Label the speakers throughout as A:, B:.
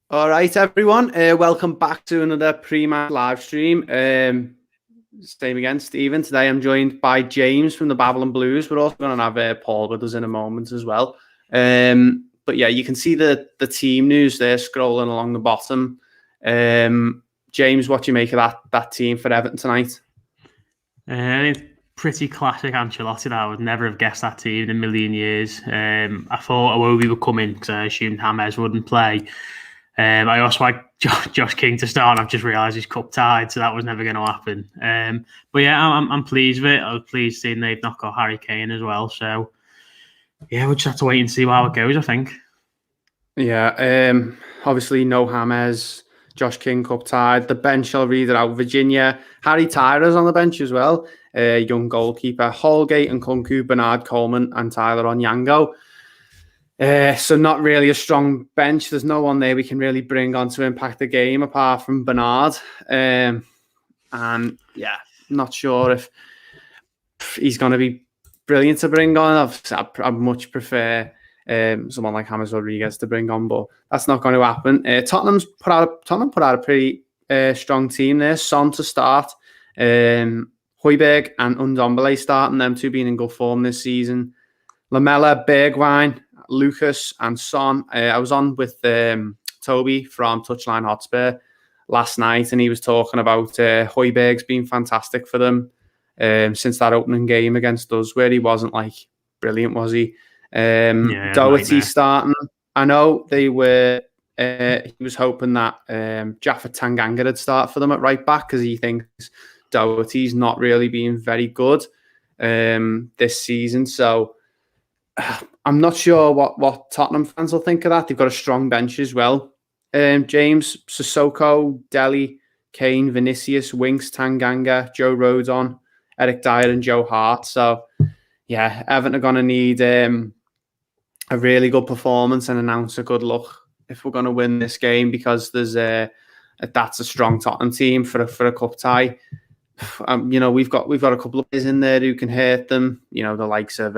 A: All right, everyone. Welcome back to another pre-match live stream. Same again, Stephen. Today I'm joined by James from the Babbling Blues. We're also going to have Paul with us in a moment as well. But yeah, you can see the team news there scrolling along the bottom. James, what do you make of that team for Everton tonight?
B: It's pretty classic Ancelotti. I would never have guessed that team in a million years. I thought Iwobi would come in because I assumed James wouldn't play. I also like Josh King to start. I've just realised he's cup tied, so that was never going to happen. But yeah, I'm pleased with it. I was pleased seeing they've not got Harry Kane as well. So yeah, we'll just have to wait and see how it goes, I think.
A: Yeah, obviously no James, Josh King cup tied. The bench, I'll read it out. Virginia, Harry Tyra's on the bench as well. Young goalkeeper, Holgate and Kunku, Bernard Coleman and Tyler Onyango. So not really a strong bench. There's no one there we can really bring on to impact the game apart from Bernard. And yeah, not sure if he's going to be brilliant to bring on. I much prefer someone like James Rodriguez to bring on, but that's not going to happen. Tottenham put out a pretty strong team there. Son to start, Højbjerg and Ndombele starting, them two being in good form this season. Lamela, Bergwijn, Lucas and Son. I was on with Toby from Tottenham Hotspur last night, and he was talking about Højbjerg's been fantastic for them since that opening game against us, where he wasn't like brilliant, was he? Doherty starting. I know they were. He was hoping that Jaffa Tanganga would start for them at right back because he thinks Doherty's not really been very good this season. So I'm not sure what Tottenham fans will think of that. They've got a strong bench as well. James, Sissoko, Dele, Kane, Vinicius, Winks, Tanganga, Joe Rodon, Eric Dyer and Joe Hart. So yeah, Everton are going to need a really good performance and announce a good look if we're going to win this game, because that's a strong Tottenham team for a cup tie. We've got a couple of players in there who can hurt them. The likes of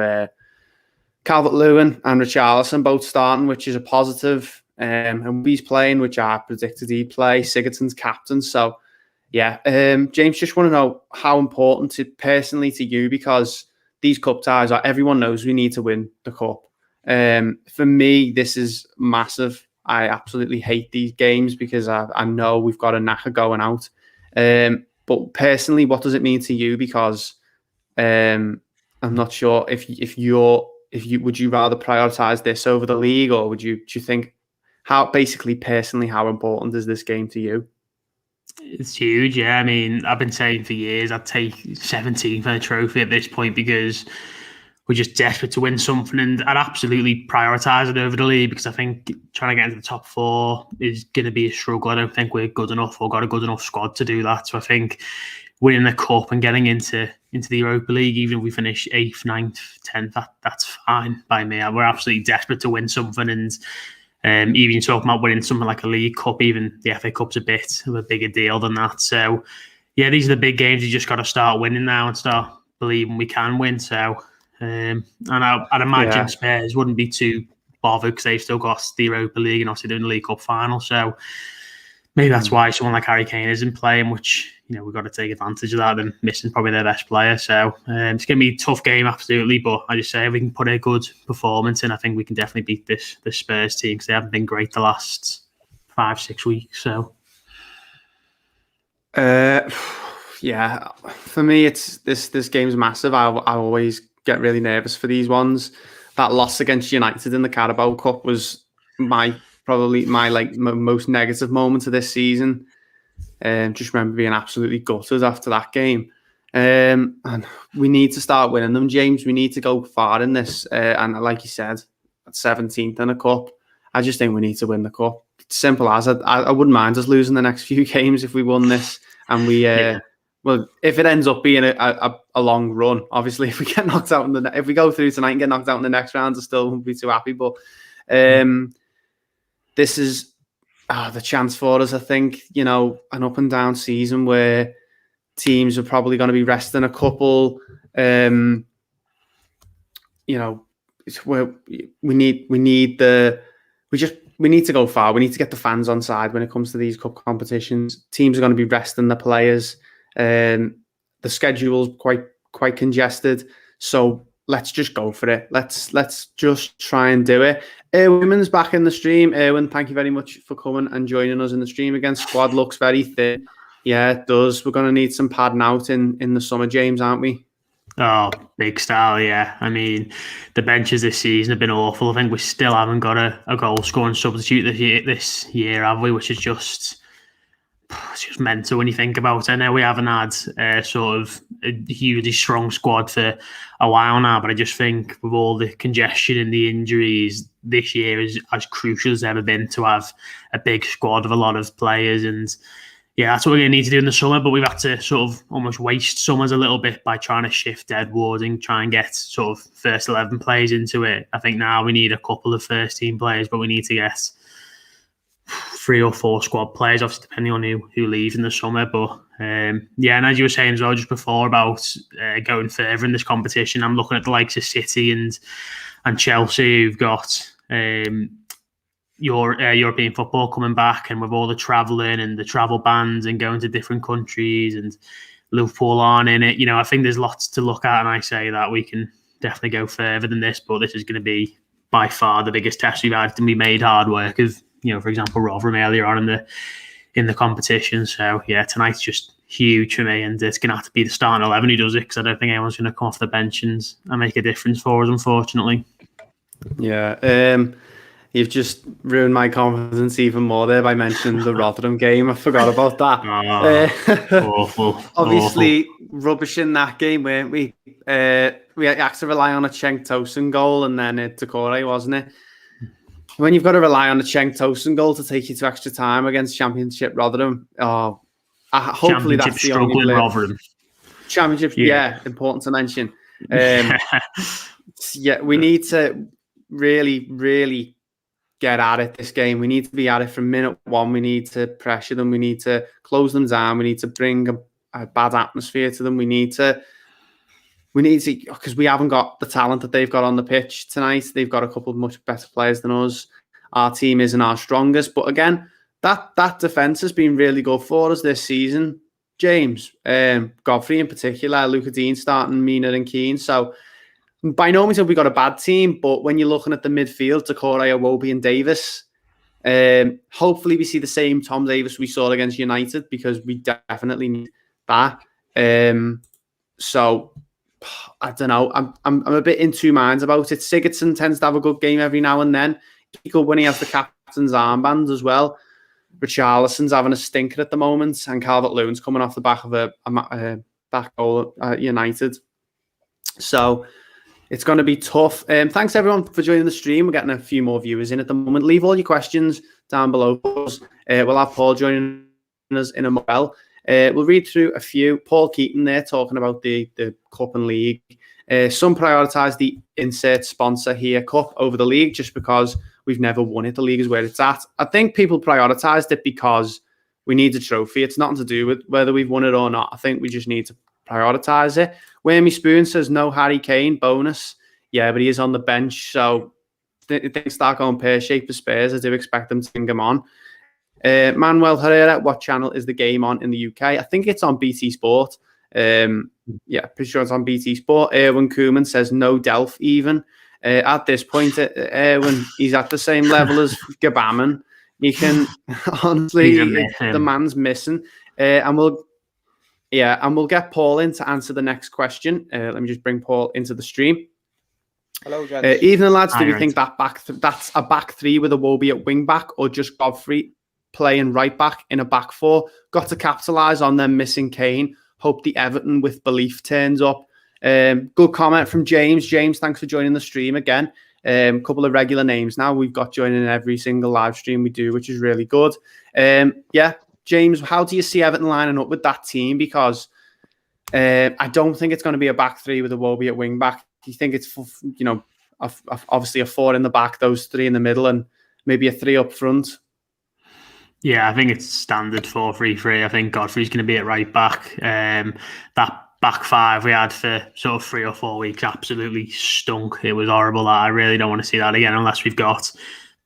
A: Calvert-Lewin and Richarlison both starting, which is a positive. And he's playing, which I predicted he'd play. Sigurdsson's captain. So yeah, James, just want to know how important personally to you, because these cup ties everyone knows we need to win the cup. For me, this is massive. I absolutely hate these games because I know we've got a knacker going out. But personally, what does it mean to you? Because I'm not sure if you would you rather prioritize this over the league, or do you think how important is this game to you?
B: It's huge, yeah. I mean, I've been saying for years I'd take 17 for a trophy at this point because we're just desperate to win something, and I'd absolutely prioritise it over the league because I think trying to get into the top four is going to be a struggle. I don't think we're good enough or got a good enough squad to do that. So I think winning the cup and getting into the Europa League, even if we finish 8th, 9th, 10th, that's fine by me. We're absolutely desperate to win something, and even talking about winning something like a League Cup, even the FA Cup's a bit of a bigger deal than that. So yeah, these are the big games. You just got to start winning now and start believing we can win. So and I'd imagine Spurs wouldn't be too bothered because they've still got the Europa League and obviously doing the League Cup final. So maybe that's why someone like Harry Kane isn't playing, which we've got to take advantage of that and missing probably their best player. So it's going to be a tough game, absolutely. But I just say if we can put a good performance in, I think we can definitely beat this Spurs team because they haven't been great the last 5-6 weeks. So
A: yeah, for me, it's this game's massive. I always get really nervous for these ones. That loss against United in the Carabao Cup was probably my most negative moment of this season. Just remember being absolutely gutted after that game. And we need to start winning them, James. We need to go far in this. And like you said, at 17th in a cup, I just think we need to win the cup. It's simple as I wouldn't mind us losing the next few games if we won this. And we, well, if it ends up being a long run, obviously, if we get knocked out if we go through tonight and get knocked out in the next round, I still won't be too happy. But this is the chance for us. I think an up and down season where teams are probably going to be resting a couple. It's where we we need to go far. We need to get the fans on side when it comes to these cup competitions. Teams are going to be resting the players. The schedule's quite congested. So let's just go for it. Let's just try and do it. Women's back in the stream. Erwin, thank you very much for coming and joining us in the stream again. Squad looks very thin. Yeah, it does. We're going to need some padding out in the summer, James, aren't we?
B: Oh, big style, yeah. I mean, the benches this season have been awful. I think we still haven't got a goal scoring substitute this year, have we? Which is just mental when you think about it. I know we haven't had sort of a hugely strong squad for a while now, but I just think with all the congestion and the injuries, this year is as crucial as ever been to have a big squad of a lot of players. And yeah, that's what we're going to need to do in the summer, but we've had to sort of almost waste summers a little bit by trying to shift deadwood and try and get sort of first 11 players into it. I think now we need a couple of first team players, but we need to get 3 or 4 squad players, obviously depending on who leaves in the summer. But yeah, and as you were saying as well just before about going further in this competition, I'm looking at the likes of City and Chelsea who've got European football coming back, and with all the travelling and the travel bans and going to different countries, and Liverpool aren't in it. You know, I think there's lots to look at, and I say that we can definitely go further than this, but this is going to be by far the biggest test we've had, and we made hard work of, you know, for example, Rotherham earlier on in the competition. So yeah, tonight's just huge for me, and it's going to have to be the starting 11 who does it, because I don't think anyone's going to come off the bench and make a difference for us, unfortunately.
A: Yeah, you've just ruined my confidence even more there by mentioning the Rotherham game. I forgot about that.
B: Awful.
A: Obviously, rubbish in that game, weren't we? We had to rely on a Cenk Tosun goal, and then Decore, wasn't it? When you've got to rely on a Cenk Tosun goal to take you to extra time against Championship Rotherham, hopefully that's the only blip.
B: Rotherham.
A: Championship, yeah, important to mention. Yeah, we need to really, really get at it this game. We need to be at it from minute one. We need to pressure them. We need to close them down. We need to bring a bad atmosphere to them. We need to, because we haven't got the talent that they've got on the pitch tonight. They've got a couple of much better players than us. Our team isn't our strongest, but again, that defence has been really good for us this season. James, Godfrey in particular, Luca Dean starting, Mina and Keane. So by no means have we got a bad team, but when you're looking at the midfield, Decore, Iwobi and Davis, hopefully we see the same Tom Davis we saw against United, because we definitely need that. So I don't know. I'm a bit in two minds about it. Sigurdsson tends to have a good game every now and then. He's good when he has the captain's armband as well. Richarlison's having a stinker at the moment, and Calvert-Lewin's coming off the back of a back goal at United. So it's going to be tough. Thanks everyone for joining the stream. We're getting a few more viewers in at the moment. Leave all your questions down below. We'll have Paul joining us in a while. We'll read through a few. Paul Keaton there talking about the Cup and League. Some prioritise the insert sponsor here Cup over the League just because we've never won it. The League is where it's at. I think people prioritised it because we need a trophy. It's nothing to do with whether we've won it or not. I think we just need to prioritise it. Wormy Spoon says no Harry Kane bonus. Yeah, but he is on the bench, so things start going pear-shaped for Spurs. I do expect them to bring him on. Manuel Herrera, what channel is the game on in the UK? I think it's on BT Sport. Yeah, pretty sure it's on BT Sport. Erwin Koeman says no Delph even. At this point, Erwin, he's at the same level as Gabaman. You can honestly, the man's missing. And we'll get Paul in to answer the next question. Let me just bring Paul into the stream.
C: Hello, gents.
A: Evening, lads. Do you think that's a back three with Iwobi at wing back, or just Godfrey playing right back in a back four? Got to capitalise on them missing Kane. Hope the Everton with belief turns up. Good comment from James. James, thanks for joining the stream again. Couple of regular names now we've got joining every single live stream we do, which is really good. Yeah, James, how do you see Everton lining up with that team? Because I don't think it's going to be a back three with Iwobi at wing back. Do you think it's, obviously a four in the back, those three in the middle, and maybe a three up front?
B: Yeah, I think it's standard 4-3-3. I think Godfrey's going to be at right back. That back five we had for sort of 3 or 4 weeks absolutely stunk. It was horrible. I really don't want to see that again unless we've got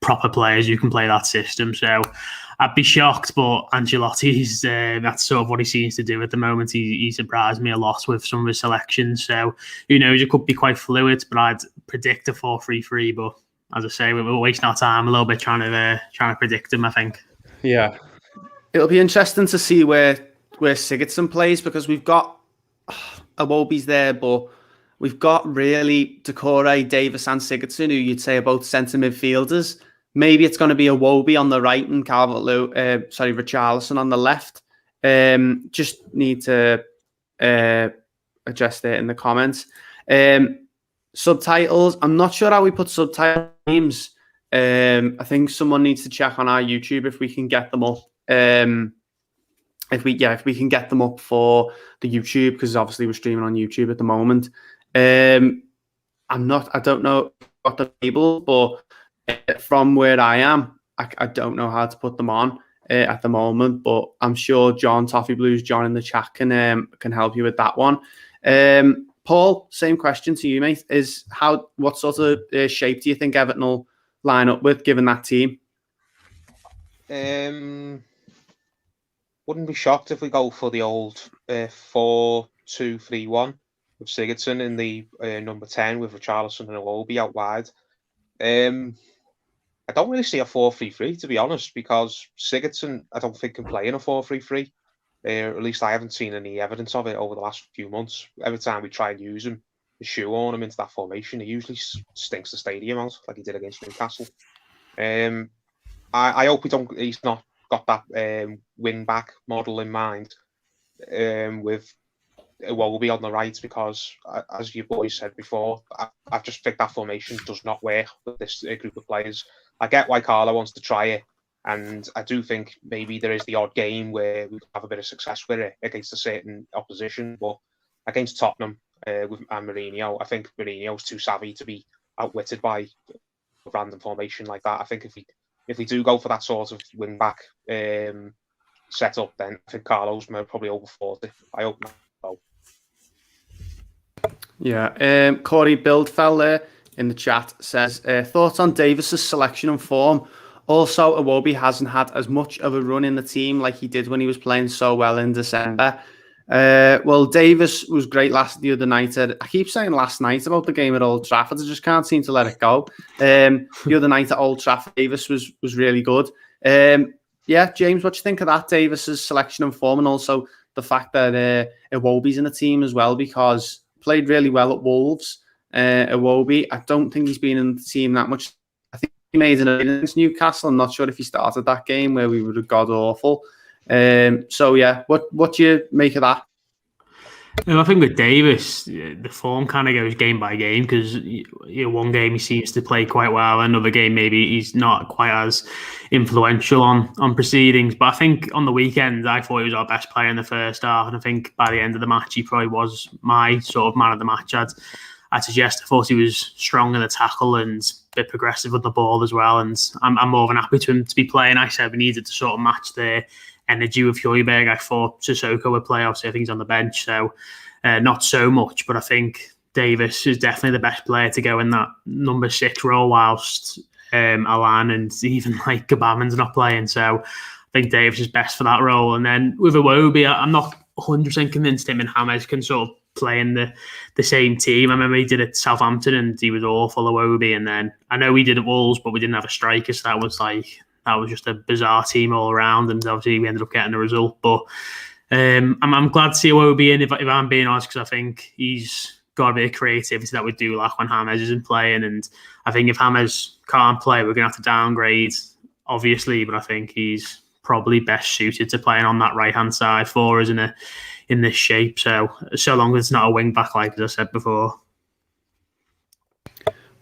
B: proper players who can play that system. So I'd be shocked, but Ancelotti's that's sort of what he seems to do at the moment. He surprised me a lot with some of his selections. So who knows? It could be quite fluid, but I'd predict a 4-3-3. But as I say, we're wasting our time a little bit trying to predict him, I think.
A: Yeah, it'll be interesting to see where Sigurdsson plays, because we've got Iwobi's there, but we've got really Decore, Davis, and Sigurdsson, who you'd say are both centre midfielders. Maybe it's going to be Iwobi on the right and Richarlison on the left. Just need to address that in the comments. Subtitles. I'm not sure how we put subtitle names. I think someone needs to check on our YouTube if we can get them up. If we can get them up for the YouTube, because obviously we're streaming on YouTube at the moment. I don't know what the label, but from where I am, I don't know how to put them on at the moment. But I'm sure John, Toffee Blues, John in the chat can help you with that one. Paul, same question to you, mate. What sort of shape do you think Everton will line up with, given that team?
C: Wouldn't be shocked if we go for the old 4-2-3-1 with Sigurdsson in the number 10 with Richarlison and Iwobi out wide. I don't really see a 4-3-3, to be honest, because Sigurdsson, I don't think, can play in a 4-3-3. At least I haven't seen any evidence of it over the last few months. Every time we try and use him, the shoehorn him into that formation, he usually stinks the stadium out, like he did against Newcastle. I hope he's not got that wing back model in mind with Iwobi on the right, because as you boys said before, I just think that formation does not work with this group of players. I get why Carlo wants to try it, and I do think maybe there is the odd game where we have a bit of success with it against a certain opposition, but against Tottenham and Mourinho, I think Mourinho's too savvy to be outwitted by a random formation like that. I think if we do go for that sort of wing back setup, then I think Carlo's probably over 40. I hope not.
A: Yeah, Corey Bildfell there in the chat says, thoughts on Davis's selection and form. Also, Iwobi hasn't had as much of a run in the team like he did when he was playing so well in December. Well, Davis was great the other night. I keep saying last night about the game at Old Trafford. I just can't seem to let it go. The other night at Old Trafford, Davis was really good. Yeah, James, what do you think of that, Davis's selection and form, and also the fact that Iwobi's in the team as well, because played really well at Wolves. Iwobi, I don't think he's been in the team that much. I think he made an against Newcastle. I'm not sure if he started that game where we would have god awful. So yeah, what do you make of that?
B: I think with Davis, the form kind of goes game by game, because one game he seems to play quite well, another game maybe he's not quite as influential on proceedings. But I think on the weekend, I thought he was our best player in the first half, and I think by the end of the match, he probably was my sort of man of the match. I'd suggest I thought he was strong in the tackle and a bit progressive with the ball as well, and I'm more than happy to be playing. I said we needed to sort of match the energy with Højbjerg. I thought Sissoko would play. Obviously, I think he's on the bench, so not so much. But I think Davis is definitely the best player to go in that number 6 role, whilst Alan and even like Gabaman's not playing. So I think Davis is best for that role. And then with Iwobi, I'm not 100% convinced him and James can sort of play in the same team. I remember he did it at Southampton and he was awful, Iwobi. And then I know he did at Wolves, but we didn't have a striker, so that was just a bizarre team all around, and obviously we ended up getting the result. But I'm glad to see Iwobi in, if I'm being honest, because I think he's got a bit of creativity that we do lack when James isn't playing. And I think if James can't play, we're going to have to downgrade, obviously. But I think he's probably best suited to playing on that right-hand side for us in this shape. So long as it's not a wing-back, like as I said before.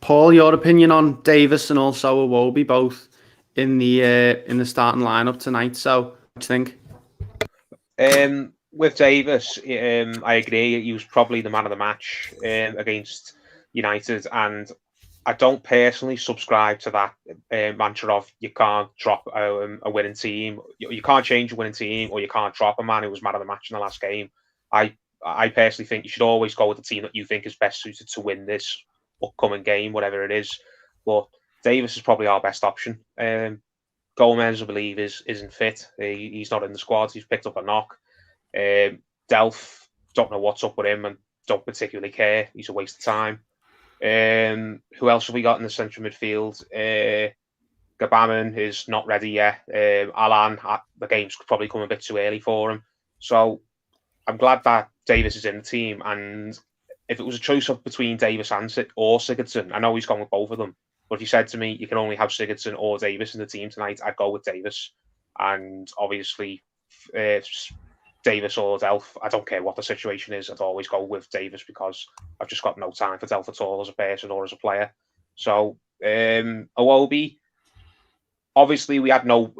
A: Paul, your opinion on Davis and also Iwobi, both in the starting lineup tonight. So what do you think?
C: With Davis, I agree. He was probably the man of the match against United, and I don't personally subscribe to that mantra of you can't drop a winning team, you can't change a winning team, or you can't drop a man who was man of the match in the last game. I personally think you should always go with the team that you think is best suited to win this upcoming game, whatever it is. But Davis is probably our best option. Gomez, I believe, isn't fit. He's not in the squad. He's picked up a knock. Delph, don't know what's up with him and don't particularly care. He's a waste of time. Who else have we got in the central midfield? Gabaman is not ready yet. Alan, the game's probably come a bit too early for him. So I'm glad that Davis is in the team. And if it was a choice between Davis or Sigurdsson, I know he's gone with both of them. But if you said to me, you can only have Sigurdsson or Davis in the team tonight, I'd go with Davis. And obviously, Davis or Delph, I don't care what the situation is, I'd always go with Davis because I've just got no time for Delph at all as a person or as a player. So, Iwobi, obviously we had no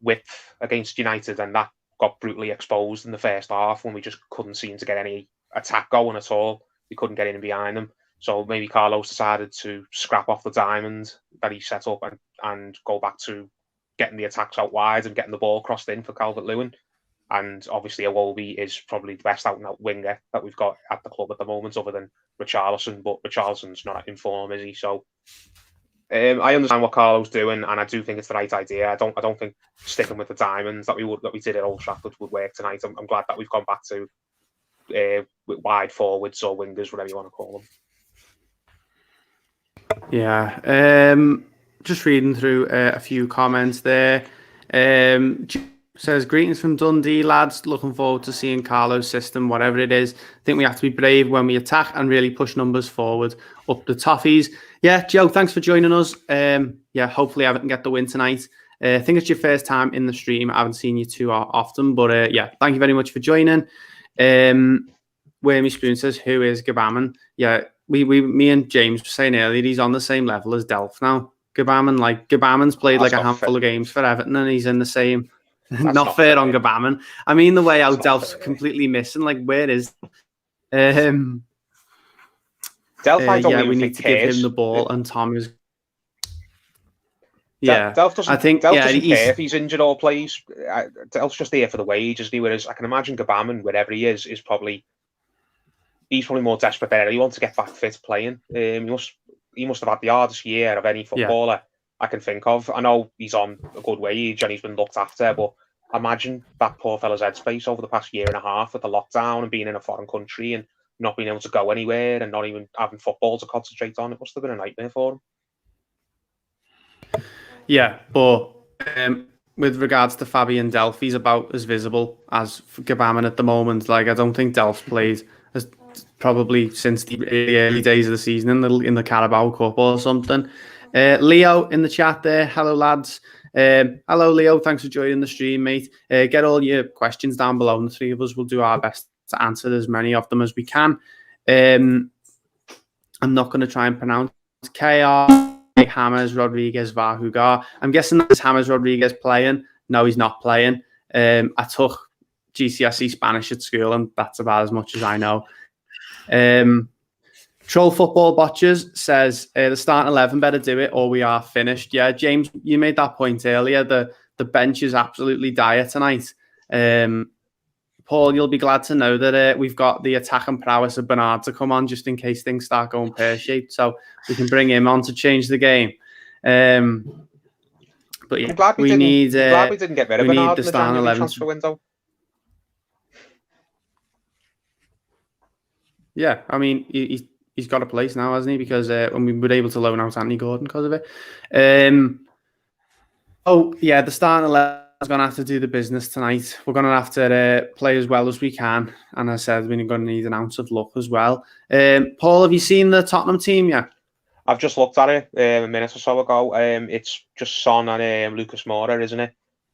C: width against United and that got brutally exposed in the first half when we just couldn't seem to get any attack going at all. We couldn't get in behind them. So maybe Carlos decided to scrap off the diamond that he set up and go back to getting the attacks out wide and getting the ball crossed in for Calvert-Lewin. And obviously Iwobi is probably the best out-and-out winger that we've got at the club at the moment other than Richarlison. But Richarlison's not in form, is he? So I understand what Carlo's doing and I do think it's the right idea. I don't think sticking with the diamonds that we did at Old Trafford would work tonight. I'm glad that we've gone back to wide forwards or wingers, whatever you want to call them.
A: Yeah, just reading through a few comments there. Says, greetings from Dundee, lads. Looking forward to seeing Carlo's system, whatever it is. I think we have to be brave when we attack and really push numbers forward up the Toffees. Yeah, Joe, thanks for joining us. Hopefully Everton get the win tonight. I think it's your first time in the stream. I haven't seen you too often, but thank you very much for joining. Wormy Spoon says, who is Gabaman? Yeah, me and James were saying earlier, he's on the same level as Delph now. Gabaman's played like a handful of games for Everton and he's in the same... Not fair on Gabaman. I mean, the way out Delph's completely missing. Like, where is...
C: Delph, I don't
A: we need to give him the ball and Tom is...
C: Delph doesn't care if he's injured or plays. Delph's just there for the wage, isn't he? Whereas I can imagine Gabaman, wherever he is probably... He's probably more desperate than he wants to get back fit playing. He must have had the hardest year of any footballer I can think of. I know he's on a good wage and he's been looked after, but imagine that poor fella's headspace over the past year and a half with the lockdown and being in a foreign country and not being able to go anywhere and not even having football to concentrate on. It must have been a nightmare for him.
A: Yeah, but with regards to Fabian Delph, he's about as visible as Gabaman at the moment. Like, I don't think Delph's played as probably since the early days of the season in the Carabao Cup or something. Leo in the chat there. Hello, lads. Hello, Leo. Thanks for joining the stream, mate. Get all your questions down below, and the three of us will do our best to answer as many of them as we can. I'm not going to try and pronounce KR, James Rodriguez Vahugar. I'm guessing that's James Rodriguez playing. No, he's not playing. I took GCSE Spanish at school, and that's about as much as I know. Troll Football Botchers says the starting 11 better do it or we are finished. Yeah, James, you made that point earlier. The bench is absolutely dire tonight. Paul, you'll be glad to know that we've got the attack and prowess of Bernard to come on just in case things start going pear-shaped. So we can bring him on to change the game. But yeah,
C: we didn't get rid of Bernard in the January transfer window.
A: Yeah, I mean, he's got a place now, hasn't he? Because when we were able to loan out Anthony Gordon because of it. The starting 11 is going to have to do the business tonight. We're going to have to play as well as we can. And I said we're going to need an ounce of luck as well. Paul, have you seen the Tottenham team yet?
C: I've just looked at it a minute or so ago. It's just Son and Lucas Moura, isn't it?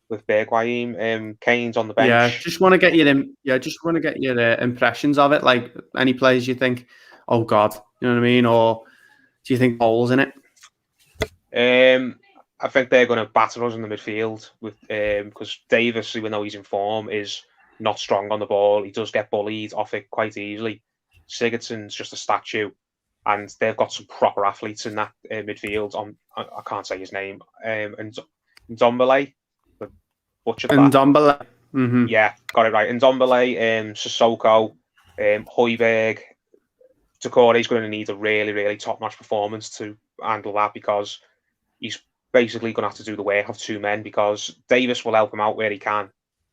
C: With Bergwijn, Kane's on the bench.
A: Yeah, just want to get your impressions of it. Like any players you think, oh God, you know what I mean? Or do you think holes in it?
C: I think they're going to batter us in the midfield with because Davis, even though he's in form, is not strong on the ball. He does get bullied off it quite easily. Sigurdsson's just a statue, and they've got some proper athletes in that midfield. I can't say his name. And Ndombele.
A: Ndombele. Mm-hmm.
C: Yeah, got it right. Ndombele, Sissoko, Højbjerg. Doucouré is going to need a really, really top-notch performance to handle that because he's basically going to have to do the work of two men, because Davis will help him out where he can.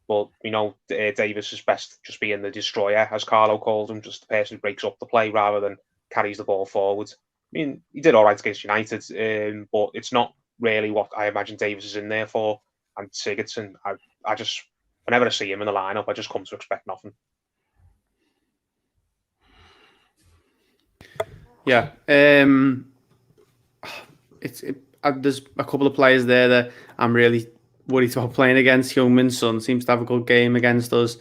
C: But, Davis is best just being the destroyer, as Carlo called him, just the person who breaks up the play rather than carries the ball forward. I mean, he did all right against United, but it's not really what I imagine Davis is in there for. And Sigurdsson, I just, whenever I see him in the lineup, I just come to expect nothing.
A: Yeah. There's a couple of players there that I'm really worried about playing against. Heung-min Son seems to have a good game against us.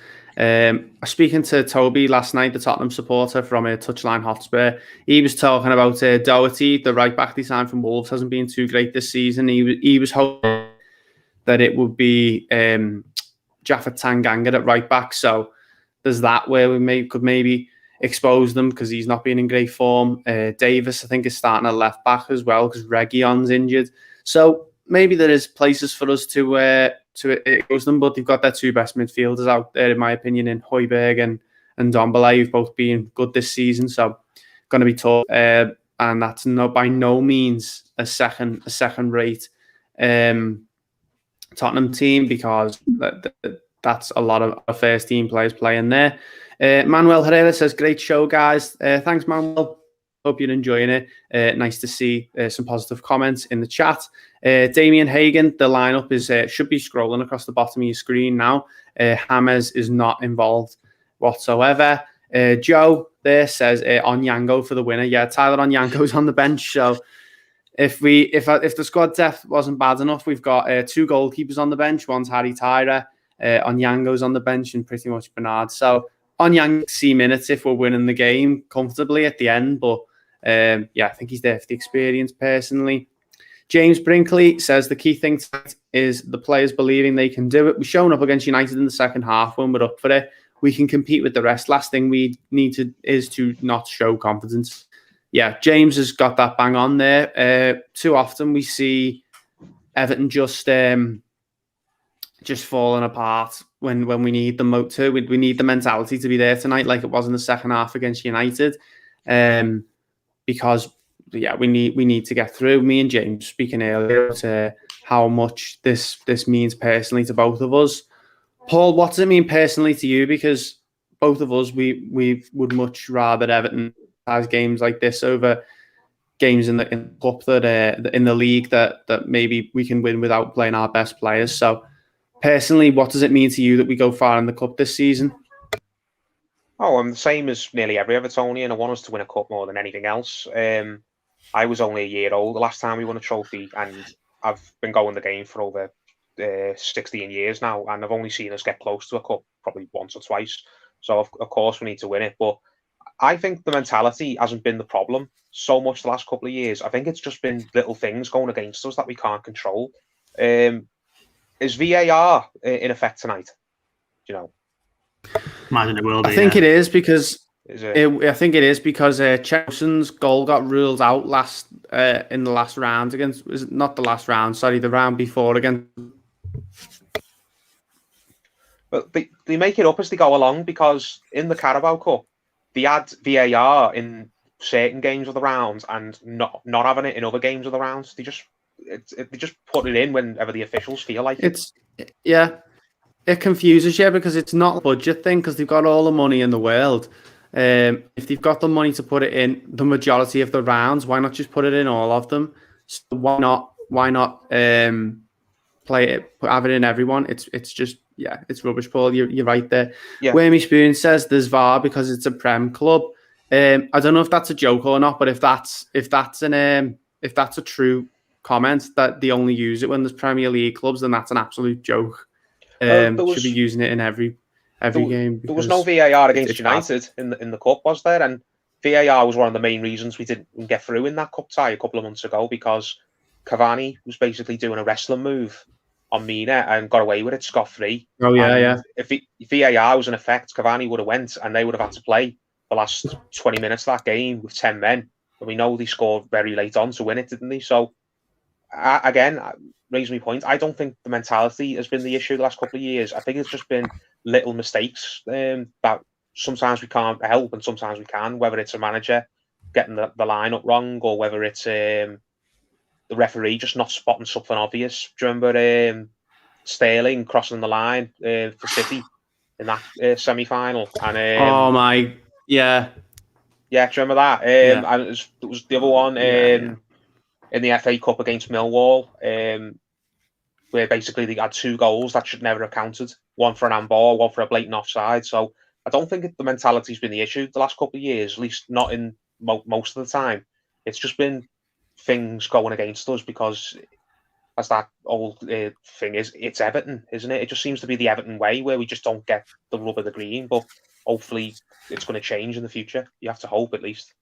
A: Speaking to Toby last night, the Tottenham supporter from Touchline Hotspur, he was talking about Doherty, the right back they signed from Wolves, hasn't been too great this season. He was hoping that it would be Jaffet Tanganga at right back. So there's that where we could maybe expose them because he's not been in great form. Davis, I think, is starting at left back as well because Reguilon's injured. So maybe there is places for us to expose them, but they've got their two best midfielders out there, in my opinion, in Højbjerg and Dombele, who've both been good this season. So going to be tough, and that's by no means a second rate Tottenham team, because that's a lot of first team players playing there. Manuel Herrera says, great show, guys. Thanks, Manuel. Hope you're enjoying it. Nice to see some positive comments in the chat. Damien Hagen, the lineup should be scrolling across the bottom of your screen now. James is not involved whatsoever. Joe there says Onyango for the winner. Yeah, Tyler Onyango's on the bench. So if the squad depth wasn't bad enough, we've got two goalkeepers on the bench. One's Harry Tyra. Onyango's on the bench, and pretty much Bernard. So Onyango see minutes if we're winning the game comfortably at the end. But I think he's there for the experience personally. James Brinkley says the key thing is the players believing they can do it. We've shown up against United in the second half when we're up for it. We can compete with the rest. Last thing we need is to not show confidence. Yeah, James has got that bang on there. Too often we see Everton just falling apart when we need them out to. We need the mentality to be there tonight, like it was in the second half against United, because we need to get through. Me and James speaking earlier about how much this means personally to both of us. Paul, what does it mean personally to you? Because both of us, we would much rather Everton has games like this over games in the cup that in the league that maybe we can win without playing our best players. So personally, what does it mean to you that we go far in the cup this season?
C: Oh, I'm the same as nearly every Evertonian. I want us to win a cup more than anything else. I was only a year old the last time we won a trophy, and I've been going the game for over 16 years now, and I've only seen us get close to a cup probably once or twice. So of course we need to win it. But I think the mentality hasn't been the problem so much the last couple of years. I think it's just been little things going against us that we can't control. Is VAR in effect tonight? Do you know?
B: Imagine it will be.
A: I think it is because Chelsea's goal got ruled out in the last round against. Is it not the last round? Sorry, the round before against.
C: But they make it up as they go along, because in the Carabao Cup they had VAR in certain games of the rounds and not having it in other games of the rounds. They just put it in whenever the officials feel like it.
A: It confuses you because it's not a budget thing, because they've got all the money in the world. If they've got the money to put it in the majority of the rounds, why not just put it in all of them? So why not play it, have it in everyone? It's just it's rubbish, Paul. You're right there. Yeah. Wormy Spoon says there's VAR because it's a Prem club. I don't know if that's a joke or not, but if that's a true comment that they only use it when there's Premier League clubs, then that's an absolute joke. Should be using it in every game.
C: There was no VAR against United in the cup, was there? And VAR was one of the main reasons we didn't get through in that cup tie a couple of months ago, because Cavani was basically doing a wrestling move on Mina and got away with it scot-free.
A: Oh yeah.
C: If VAR was in effect, Cavani would have went, and they would have had to play the last 20 minutes of that game with 10 men. And we know they scored very late on to win it, didn't they? So again, raise my point. I don't think the mentality has been the issue the last couple of years. I think it's just been little mistakes that sometimes we can't help and sometimes we can, whether it's a manager getting the lineup wrong, or whether it's the the referee just not spotting something obvious. Do you remember Sterling crossing the line for City in that semi-final? And
A: yeah,
C: do you remember that? And it was the other one in the FA Cup against Millwall, where basically they had 2 goals that should never have counted. One for an handball, one for a blatant offside. So I don't think the mentality's been the issue the last couple of years, at least not in most of the time. It's just been things going against us because, as that old thing is, it's Everton, isn't it? It just seems to be the Everton way where we just don't get the rub of the green, but hopefully it's going to change in the future. You have to hope, at least.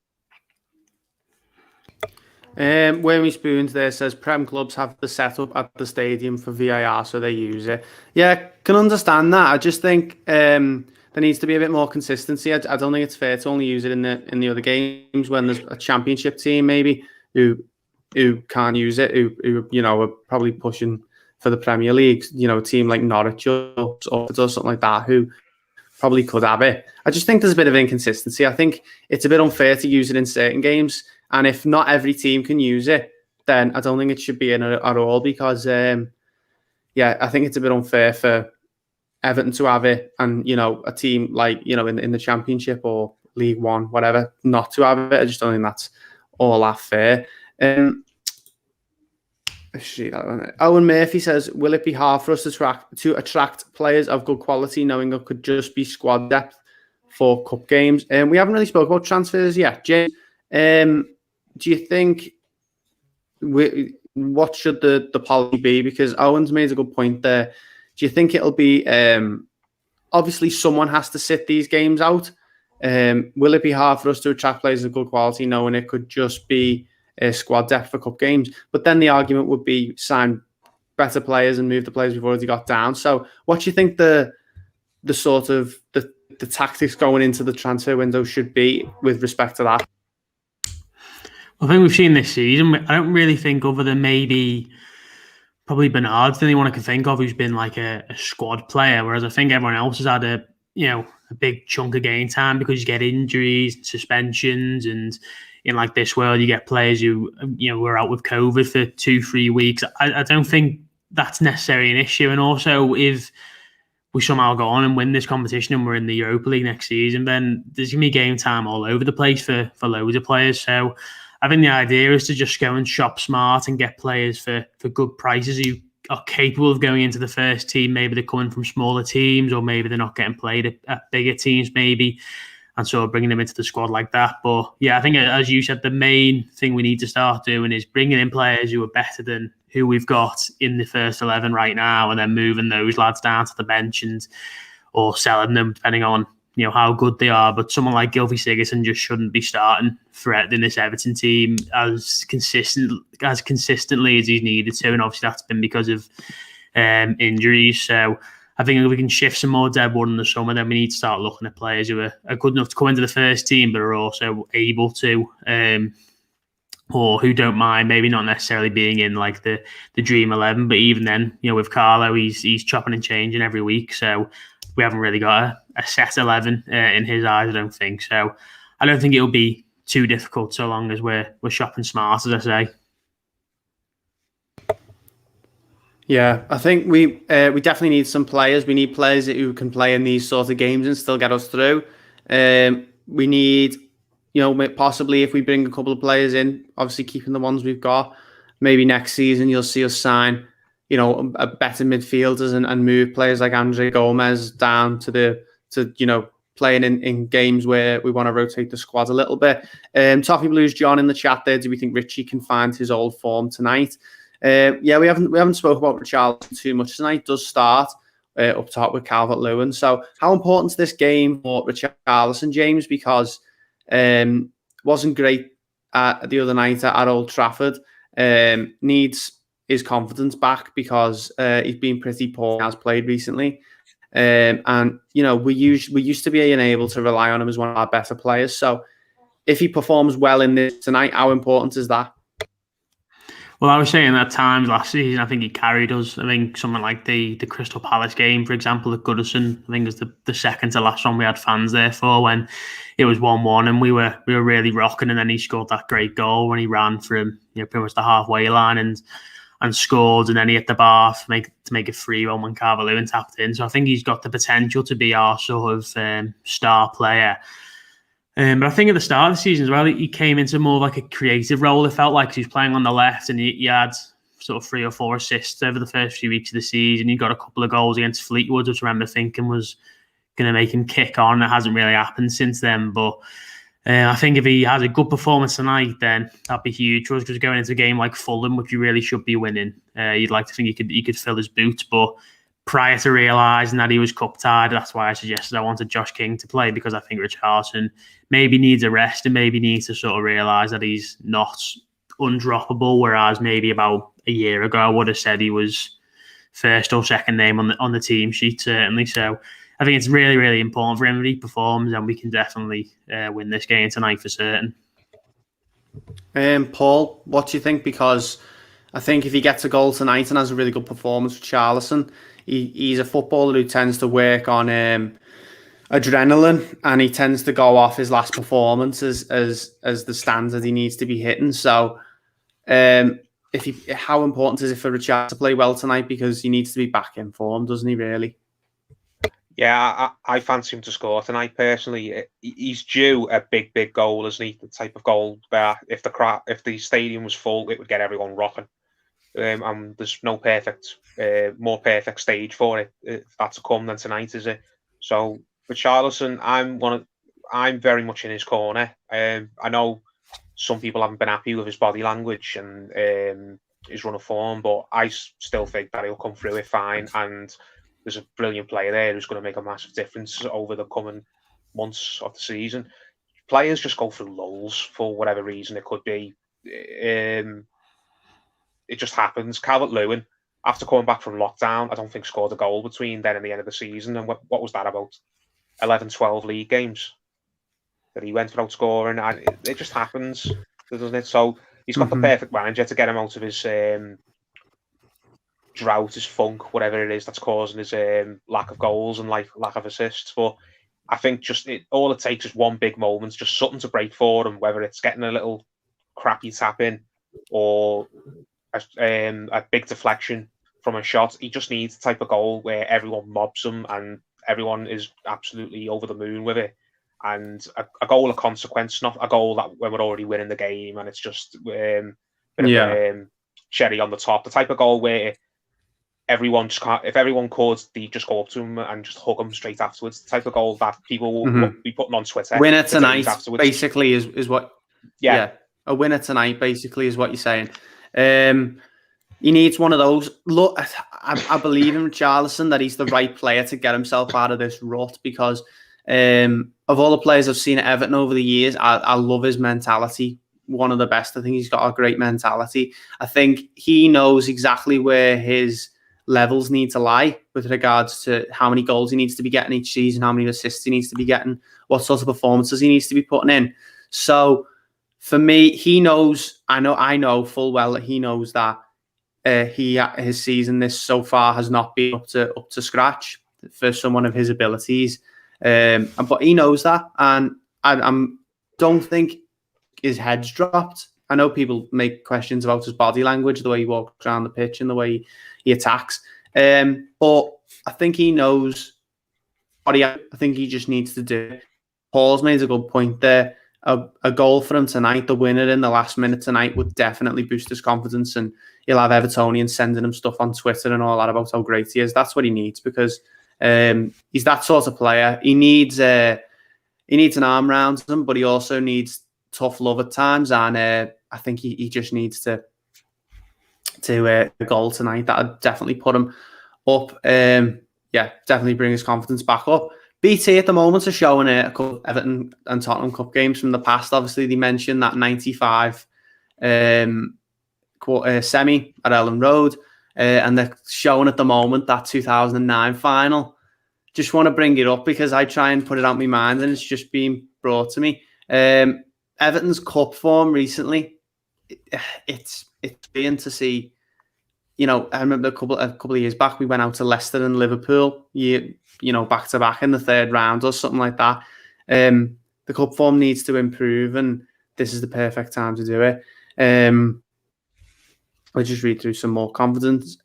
A: Wormy Spoons there says Prem clubs have the setup at the stadium for VAR, so they use it. Yeah, can understand that. I just think there needs to be a bit more consistency. I don't think it's fair to only use it in the other games when there's a championship team maybe who can't use it, who are probably pushing for the Premier League. A team like Norwich or something like that who probably could have it. I just think there's a bit of inconsistency. I think it's a bit unfair to use it in certain games. And if not every team can use it, then I don't think it should be in at all because, I think it's a bit unfair for Everton to have it and, a team like, in the Championship or League One, whatever, not to have it. I just don't think that's all that fair. Owen Murphy says, will it be hard for us to attract players of good quality knowing it could just be squad depth for cup games? We haven't really spoke about transfers yet. James, do you think what should the policy be? Because Owen's made a good point there. Do you think it'll be obviously someone has to sit these games out? Will it be hard for us to attract players of good quality knowing it could just be squad depth for cup games? But then the argument would be sign better players and move the players we've already got down. So what do you think the sort of the tactics going into the transfer window should be with respect to that?
B: I think we've seen this season. I don't really think, other than probably Bernard's the only one I can think of who's been like a squad player, whereas I think everyone else has had a big chunk of game time because you get injuries, suspensions, and in like this world you get players who were out with COVID for 2-3 weeks. I don't think that's necessarily an issue. And also, if we somehow go on and win this competition and we're in the Europa League next season, then there's going to be game time all over the place for loads of players. So I think the idea is to just go and shop smart and get players for good prices who are capable of going into the first team. Maybe they're coming from smaller teams, or maybe they're not getting played at bigger teams maybe, and so bringing them into the squad like that. But yeah, I think, as you said, the main thing we need to start doing is bringing in players who are better than who we've got in the first 11 right now, and then moving those lads down to the bench or selling them depending on how good they are. But someone like Gylfi Sigurdsson just shouldn't be starting in this Everton team as consistently as he's needed to, and obviously that's been because of injuries. So I think if we can shift some more deadwood in the summer, then we need to start looking at players who are good enough to come into the first team, but are also able to, or who don't mind maybe not necessarily being in like the dream 11. But even then, with Carlo, he's chopping and changing every week, so we haven't really got a set 11 in his eyes, I don't think. So I don't think it'll be too difficult so long as we're shopping smart, as I say.
A: Yeah, I think we definitely need some players. We need players who can play in these sort of games and still get us through. We need, possibly if we bring a couple of players in, obviously keeping the ones we've got, maybe next season you'll see us sign a better midfielders and move players like Andre Gomez down to playing in games where we want to rotate the squad a little bit. Toffee Blues John in the chat there, do we think Richie can find his old form tonight? We haven't spoken about Richarlison too much tonight. Does start up top with Calvert-Lewin. So how important is this game for Richarlison, James? Because wasn't great the other night at Old Trafford. Needs his confidence back because he's been pretty poor as played recently. We used to be able to rely on him as one of our better players. So if he performs well in this tonight, how important is that?
B: Well, I was saying at times last season, I think he carried us. I think something like the Crystal Palace game, for example, at Goodison, I think it was the second to last one we had fans there for, when it was 1-1 and we were really rocking, and then he scored that great goal when he ran from pretty much the halfway line and scored, and then he hit the bar to make it 3-1 when Calvert-Lewin tapped in. So I think he's got the potential to be our sort of star player. But I think at the start of the season as well, he came into more like a creative role. It felt like he was playing on the left, and he had sort of 3 or 4 assists over the first few weeks of the season. He got a couple of goals against Fleetwood, which I remember thinking was going to make him kick on. It hasn't really happened since then. But I think if he has a good performance tonight, then that'd be huge for us, because going into a game like Fulham, which you really should be winning, you'd like to think he could fill his boots. But prior to realising that he was cup tied, that's why I suggested I wanted Josh King to play, because I think Richarlison maybe needs a rest and maybe needs to sort of realise that he's not undroppable, whereas maybe about a year ago I would have said he was first or second name on the team sheet, certainly. So I think it's really, really important for him that he performs, and we can definitely win this game tonight for certain.
A: Paul, what do you think? Because I think if he gets a goal tonight and has a really good performance with Richarlison, he's a footballer who tends to work on adrenaline, and he tends to go off his last performance as the standard he needs to be hitting. So how important is it for Richard to play well tonight, because he needs to be back in form, doesn't he, really?
C: Yeah, I fancy him to score tonight personally. He's due a big goal, isn't he? The type of goal that if the stadium was full, it would get everyone rocking. And there's no more perfect stage for it if that's to come than tonight, is it? So Richarlison, I'm very much in his corner. I know some people haven't been happy with his body language and his run of form, but I still think that he'll come through it fine, and there's a brilliant player there who's going to make a massive difference over the coming months of the season. Players just go through lulls for whatever reason it could be. It just happens. Calvert-Lewin, after coming back from lockdown, I don't think scored a goal between then and the end of the season. And what was that, about 11, 12 league games that he went without scoring? And it just happens, doesn't it? So he's got the perfect manager to get him out of his drought, his funk, whatever it is that's causing his lack of goals and lack of assists. But I think all it takes is one big moment, just something to break for him, whether it's getting a little crappy tap in or a big deflection from a shot. He just needs the type of goal where everyone mobs him and everyone is absolutely over the moon with it. And a goal of consequence, not a goal that when we're already winning the game and it's just bit of cherry on the top. The type of goal where everyone just can't, if everyone could, they just go up to him and just hug him straight afterwards. The type of goal that people will be putting on Twitter.
A: Winner tonight, basically, is what. Yeah, a winner tonight, basically, is what you're saying. He needs one of those. Look, I believe in Richarlison that he's the right player to get himself out of this rut, because of all the players I've seen at Everton over the years, I love his mentality. One of the best. I think he's got a great mentality. I think he knows exactly where his levels need to lie with regards to how many goals he needs to be getting each season, how many assists he needs to be getting, what sort of performances he needs to be putting in. So for me, he knows, I know full well that he knows that his season this so far has not been up to scratch for someone of his abilities. But he knows that, and I don't think his head's dropped. I know people make questions about his body language, the way he walks around the pitch and the way he attacks. But I think he knows what I think he just needs to do. Paul's made a good point there. A goal for him tonight, the winner in the last minute tonight, would definitely boost his confidence, and he'll have Evertonians sending him stuff on Twitter and all that about how great he is. That's what he needs, because he's that sort of player. He needs an arm round him, but he also needs tough love at times, and I think he just needs to a goal tonight. That would definitely put him up. Definitely bring his confidence back up. BT at the moment are showing a couple of Everton and Tottenham Cup games from the past. Obviously, they mentioned that 95 semi at Ellen Road, and they're showing at the moment that 2009 final. Just want to bring it up because I try and put it out my mind, and it's just being brought to me. Everton's cup form recently it's brilliant to see. You know, I remember a couple of years back, we went out to Leicester and Liverpool, back to back in the third round or something like that. The cup form needs to improve, and this is the perfect time to do it. I'll just read through some more confidence.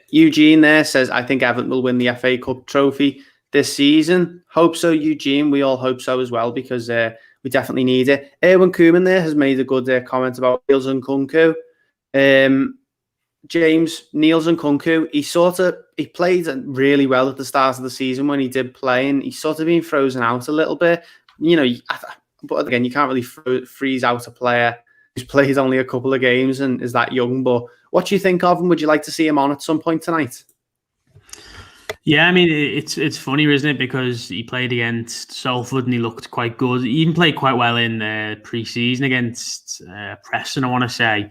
A: Eugene there says, I think Everton will win the FA Cup trophy this season. Hope so, Eugene. We all hope so as well, because we definitely need it. Erwin Koeman there has made a good comment about Niels and Nkunku. James, Niels and Nkunku, he played really well at the start of the season when he did play, and he's sort of been frozen out a little bit. But again, you can't really freeze out a player who's played only a couple of games and is that young. But what do you think of him? Would you like to see him on at some point tonight?
B: Yeah, I mean, it's funny, isn't it? Because he played against Salford and he looked quite good. He even played quite well in pre-season against Preston, I want to say.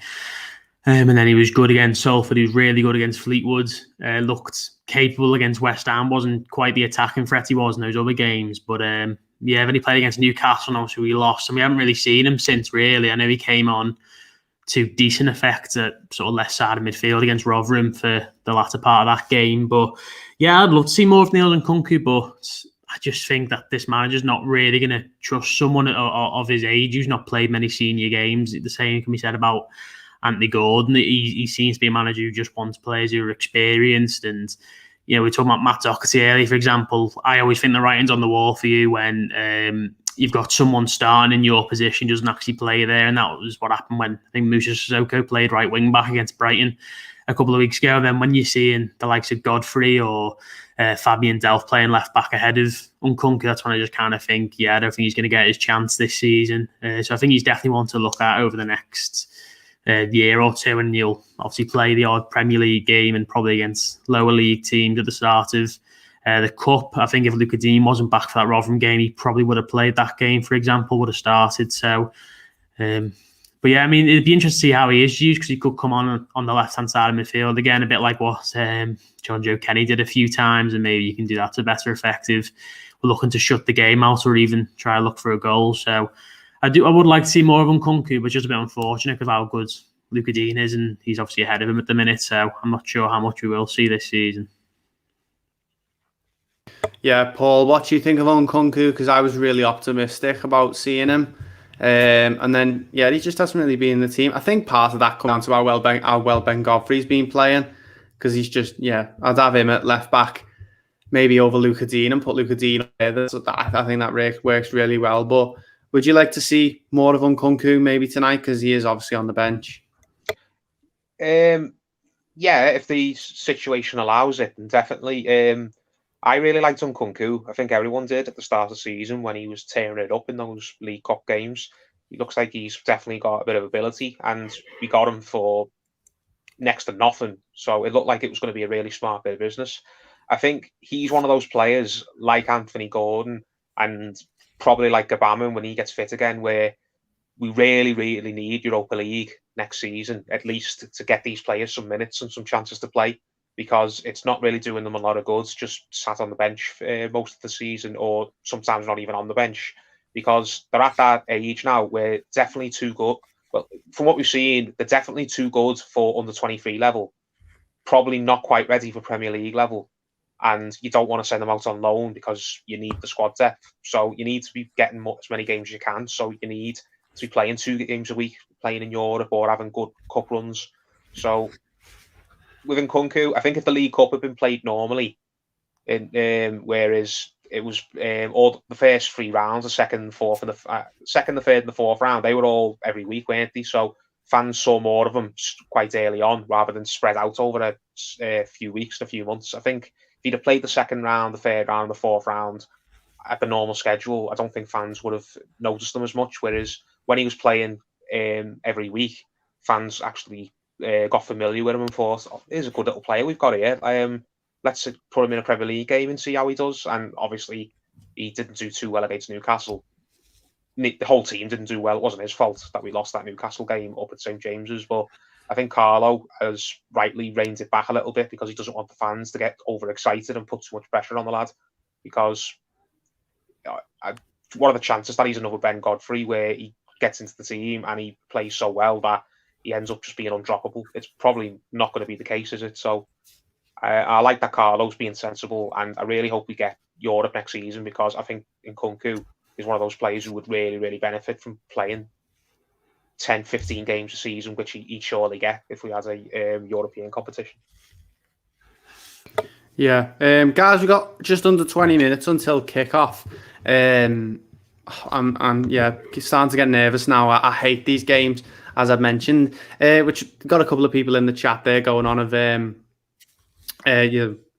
B: And then he was good against Salford. He was really good against Fleetwood. Looked capable against West Ham. Wasn't quite the attacking threat he was in those other games. But then he played against Newcastle, and obviously we lost. And we haven't really seen him since, really. I know he came on to decent effect at sort of left side of midfield against Rotherham for the latter part of that game. But yeah, I'd love to see more of Niels and Nkunku, but I just think that this manager's not really going to trust someone of his age who's not played many senior games. The same can be said about Anthony Gordon. He seems to be a manager who just wants players who are experienced. And, we're talking about Matt Doherty earlier, for example. I always think the writing's on the wall for you when you've got someone starting in your position, doesn't actually play there. And that was what happened when I think Moussa Sissoko played right wing back against Brighton a couple of weeks ago. And then when you're seeing the likes of Godfrey or Fabian Delph playing left back ahead of Nkunku, that's when I just kind of think, I don't think he's going to get his chance this season. So I think he's definitely one to look at over the next year or two, and he'll obviously play the odd Premier League game and probably against lower league teams at the start of the Cup. I think if Luca Dean wasn't back for that Rotherham game, he probably would have played that game, for example, would have started. So, but yeah, I mean, it'd be interesting to see how he is used, because he could come on the left-hand side of midfield again, a bit like what John Joe Kenny did a few times, and maybe you can do that to better effect if we're looking to shut the game out or even try to look for a goal. So I would like to see more of Nkunku, but just a bit unfortunate because of how good Luca Dean is, and he's obviously ahead of him at the minute. So I'm not sure how much we will see this season.
A: Yeah, Paul, what do you think of Nkunku? Because I was really optimistic about seeing him. And then, he just hasn't really been in the team. I think part of that comes down to how well Ben Godfrey's been playing, because he's just, I'd have him at left back, maybe over Luca Dean, and put Luca Dean there. So I think that works really well. But would you like to see more of Nkunku maybe tonight, because he is obviously on the bench?
C: If the situation allows it, then definitely. I really liked Nkunku. I think everyone did at the start of the season when he was tearing it up in those League Cup games. He looks like he's definitely got a bit of ability, and we got him for next to nothing. So it looked like it was going to be a really smart bit of business. I think he's one of those players like Anthony Gordon and probably like Gabamon when he gets fit again, where we really, really need Europa League next season, at least to get these players some minutes and some chances to play, because it's not really doing them a lot of good, just sat on the bench most of the season, or sometimes not even on the bench, because they're at that age now where definitely too good. Well, from what we've seen, they're definitely too good for under 23 level, probably not quite ready for Premier League level. And you don't want to send them out on loan because you need the squad depth. So you need to be getting as many games as you can. So you need to be playing 2 games a week, playing in Europe or having good cup runs. So with Nkunku, I think if the League Cup had been played normally, whereas it was all the first 3 rounds, the second, fourth, and the third, and the fourth round, they were all every week, weren't they? So fans saw more of them quite early on, rather than spread out over a few weeks, a few months. I think if he'd have played the second round, the third round, the fourth round at the normal schedule, I don't think fans would have noticed them as much. Whereas when he was playing every week, fans actually got familiar with him and thought, here's a good little player we've got here. Let's put him in a Premier League game and see how he does. And obviously, he didn't do too well against Newcastle. The whole team didn't do well. It wasn't his fault that we lost that Newcastle game up at St James's. But I think Carlo has rightly reined it back a little bit, because he doesn't want the fans to get overexcited and put too much pressure on the lad. Because what are the chances that he's another Ben Godfrey, where he gets into the team and he plays so well that he ends up just being undroppable. It's probably not going to be the case, is it? So I like that Carlos being sensible, and I really hope we get Europe next season, because I think Nkunku is one of those players who would really, really benefit from playing 10, 15 games a season, which he'd surely get if we had a European competition.
A: Yeah, guys, we've got just under 20 minutes until kickoff. I'm starting to get nervous now. I hate these games, as I've mentioned, which got a couple of people in the chat there going on of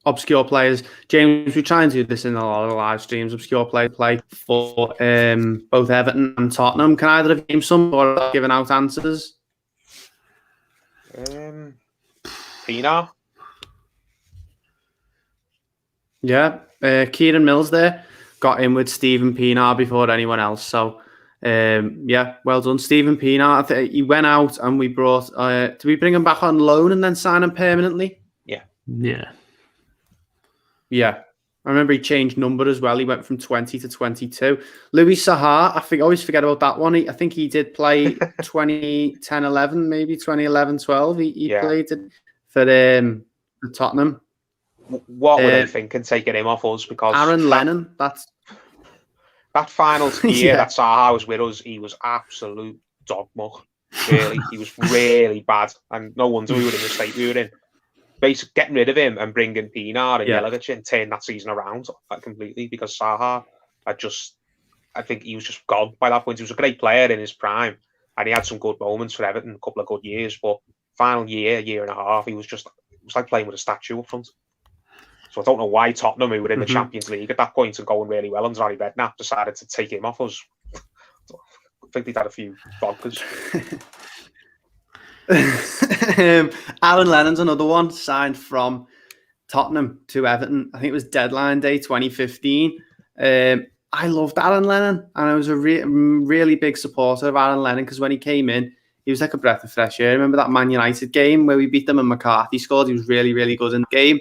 A: obscure players. James, we try and do this in a lot of live streams. Obscure players play for both Everton and Tottenham. Can either of you name some or giving out answers?
C: Pienaar.
A: Yeah, Kieran Mills there got in with Stephen Pienaar before anyone else. So, well done, Stephen Pienaar. He went out and we brought. Did we bring him back on loan and then sign him permanently?
B: Yeah.
A: I remember he changed number as well. He went from 20 to 22. Louis Sahar, I always forget about that one. I think he did play 2010, 11, maybe 2011, 12. He played for Tottenham.
C: What were they thinking taking him off us? Because
A: Aaron Lennon, that
C: final year that Sahar was with us, he was absolute dog muck. Really, he was really bad, and no wonder we were in the state we were in. Basically, getting rid of him and bringing Pienaar and Jelic in turned that season around completely, because Sahar I think he was just gone by that point. He was a great player in his prime, and he had some good moments for Everton, a couple of good years, but final year and a half, it was like playing with a statue up front. So I don't know why Tottenham, who were in the Champions League at that point and going really well under Harry Redknapp, decided to take him off us. I think they'd had a few vodkas.
A: Aaron Lennon's another one, signed from Tottenham to Everton. I think it was deadline day 2015. I loved Aaron Lennon, and I was a really big supporter of Aaron Lennon, because when he came in, he was like a breath of fresh air. Remember that Man United game where we beat them and McCarthy scored? He was really, really good in the game.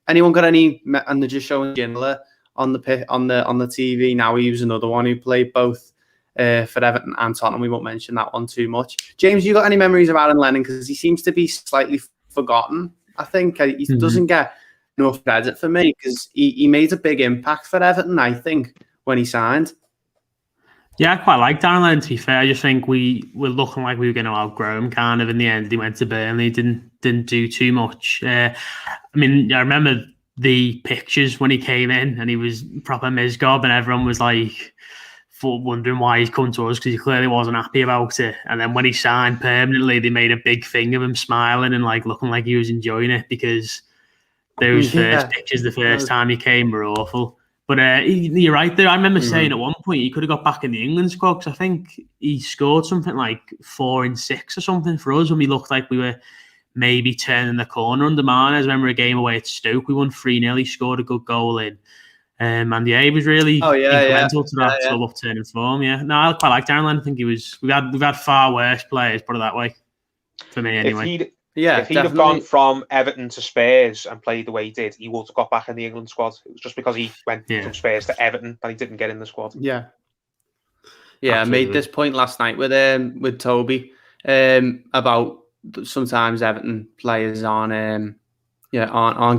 A: Anyone got any? And they're just showing Ginola on the TV now. He was another one who played both for Everton and Tottenham. We won't mention that one too much. James, you got any memories of Aaron Lennon? Because he seems to be slightly forgotten. I think he doesn't get enough credit for me, because he made a big impact for Everton, I think, when he signed.
B: Yeah, I quite liked Aaron Lennon, to be fair. I just think we were looking like we were going to outgrow him kind of in the end. He went to Burnley, didn't do too much. I remember the pictures when he came in and he was proper Mizgob, and everyone was like wondering why he's come to us, because he clearly wasn't happy about it. And then when he signed permanently, they made a big thing of him smiling and like looking like he was enjoying it, because those first pictures the first time he came were awful. But you're right there. I remember saying at one point he could have got back in the England squad, because I think he scored something like 4 in 6 or something for us when we looked like we were maybe turning the corner under Marnes. I remember a game away at Stoke. We won 3-0. He scored a good goal in. And he was really incremental to that sort of upturning form. Yeah. No, I quite liked Aaron Lennon. I think we've had far worse players, put it that way. For me, anyway.
C: If he'd have gone from Everton to Spurs and played the way he did, he would have got back in the England squad. It was just because he went from Spurs to Everton that he didn't get in the squad.
A: Yeah. I made this point last night with Toby about sometimes Everton players aren't